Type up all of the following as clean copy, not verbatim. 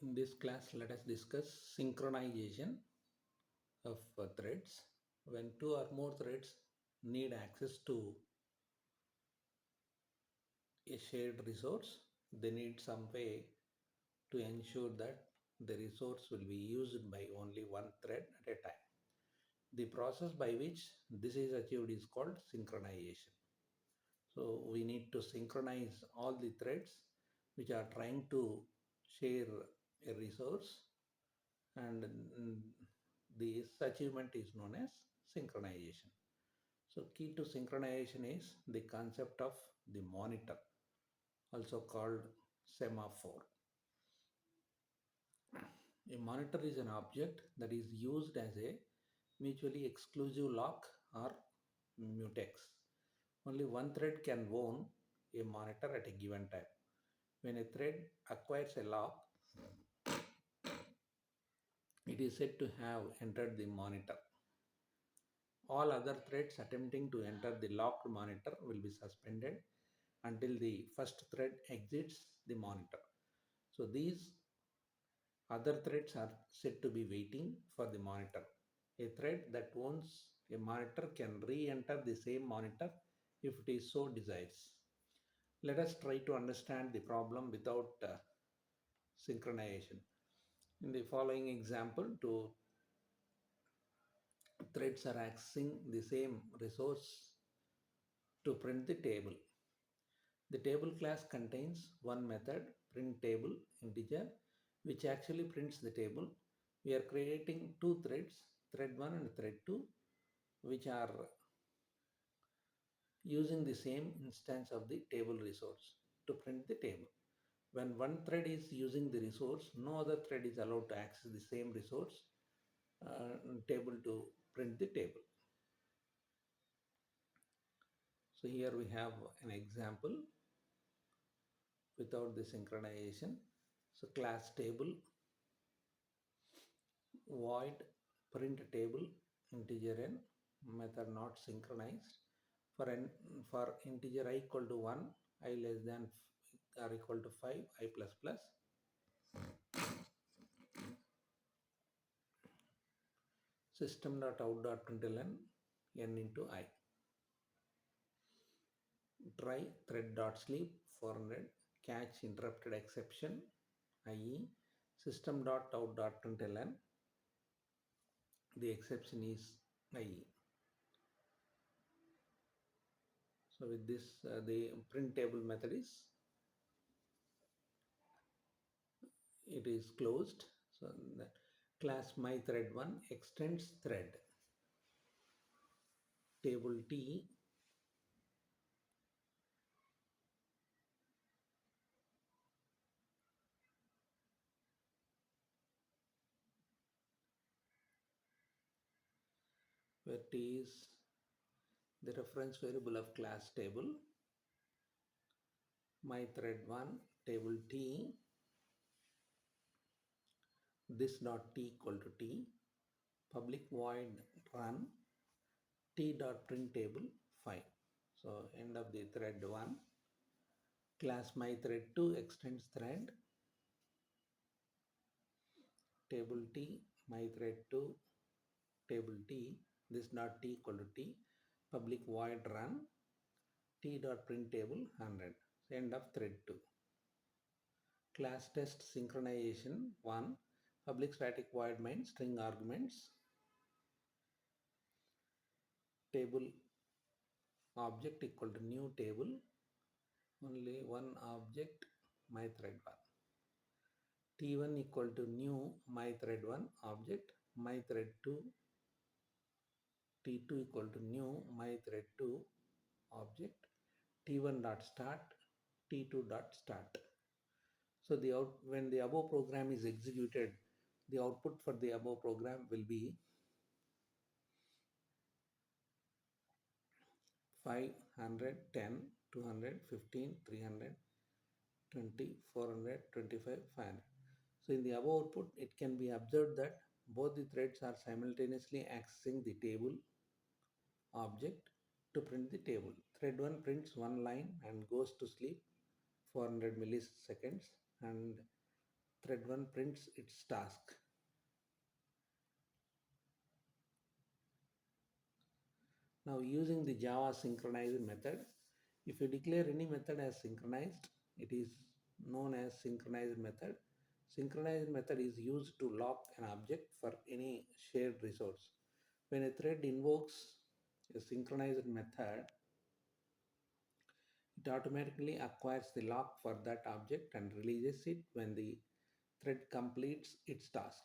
In this class, let us discuss synchronization of threads. When two or more threads need access to a shared resource, they need some way to ensure that the resource will be used by only one thread at a time. The process by which this is achieved is called synchronization. So we need to synchronize all the threads which are trying to share a resource, and this achievement is known as synchronization. So key to synchronization is the concept of the monitor, also called semaphore. A monitor is an object that is used as a mutually exclusive lock or mutex. Only one thread can own a monitor at a given time. When a thread acquires a lock, it is said to have entered the monitor. All other threads attempting to enter the locked monitor will be suspended until the first thread exits the monitor. So these other threads are said to be waiting for the monitor. A thread that owns a monitor can re-enter the same monitor if it is so desires. Let us try to understand the problem without synchronization. In the following example, two threads are accessing the same resource to print the table. The table class contains one method, print table integer, which actually prints the table. We are creating two threads, thread 1 and thread 2, which are using the same instance of the table resource to print the table. When one thread is using the resource, no other thread is allowed to access the same resource table to print the table. So here we have an example without the synchronization. So class table void print table integer n method not synchronized for integer I equal to 1, I less than or equal to 5, I plus plus. System.out.println n into I. Try thread.sleep 400 catch interrupted exception, i.e. system.out.println, the exception is IE. So with this, the print table method is closed. So the class my thread 1 extends thread table T where T is the reference variable of class table. My thread 1 table T, this dot T equal to T, public void run T dot print table 5. So end of the thread 1. Class my thread 2 extends thread table T my thread 2 table T, this dot T equal to T, public void run T dot print table 100. So end of thread 2. Class test synchronization 1, public static void main string arguments table object equal to new table, only one object my thread 1. T1 equal to new my thread 1 object my thread 2. T2 equal to new my thread 2 object T1 dot start T2 dot start. So when the above program is executed, the output for the above program will be 510, 200, 15, 300, 20, 400, 25, 500. So in the above output, it can be observed that both the threads are simultaneously accessing the table object to print the table. Thread 1 prints one line and goes to sleep 400 milliseconds, and thread 1 prints its task. Now using the Java synchronize method, if you declare any method as synchronized, it is known as synchronized method. Synchronized method is used to lock an object for any shared resource. When a thread invokes a synchronized method, it automatically acquires the lock for that object and releases it when the thread completes its task.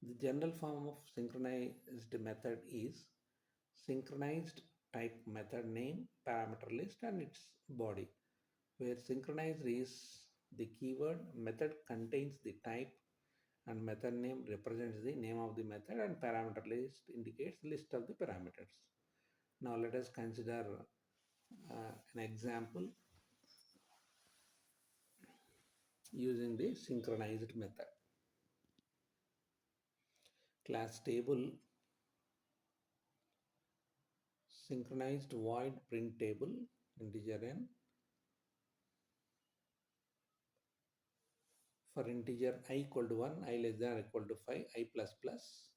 The general form of synchronized method is synchronized type method name, parameter list, and its body, where synchronized is the keyword, method contains the type, and method name represents the name of the method, and parameter list indicates list of the parameters. Now let us consider an example using the synchronized method. Class table synchronized void print table integer n. For integer I equal to 1, I less than or equal to 5, I plus plus,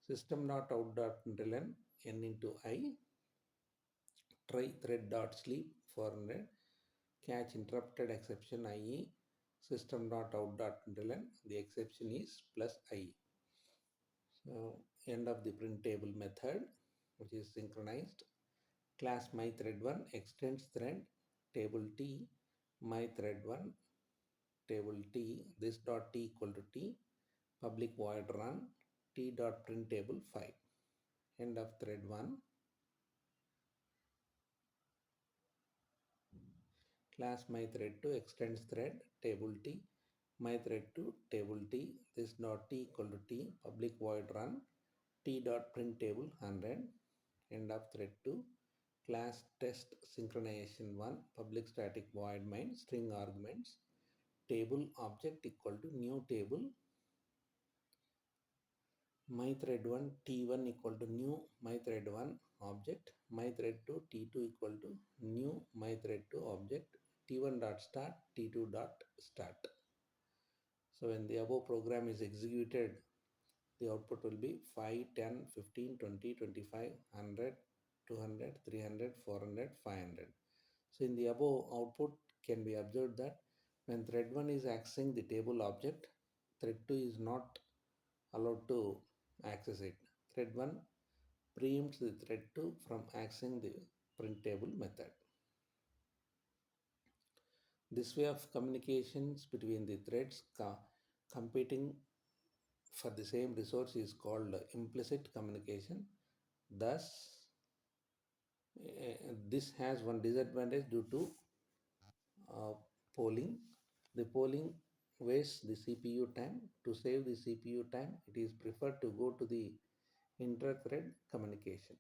system.out.println n into I, try thread dot sleep 400, catch interrupted exception IE, system.out.println, the exception is plus I. So end of the print table method, which is synchronized. Class my thread 1 extends thread table T, my thread 1 table T, this dot T equal to T, public void run T dot print table 5. End of thread 1. Class my thread 2 extends thread table T, my thread 2 table T, this dot T equal to T, public void run T dot print table 100. End of thread 2. Class test synchronization 1, public static void main string arguments, table object equal to new table, my thread 1 t1 equal to new my thread 1 object, my thread 2 t2 equal to new my thread 2 object, t1 dot start, t2 dot start. So when the above program is executed, the output will be 5, 10, 15, 20, 25, 100, 200, 300, 400, 500. So in the above output can be observed that when thread 1 is accessing the table object, thread 2 is not allowed to access it. Thread 1 preempts the thread 2 from accessing the printable method. This way of communications between the threads competing for the same resource is called implicit communication. Thus, this has one disadvantage due to polling. The polling wastes the CPU time. To save the CPU time, it is preferred to go to the inter-thread communication.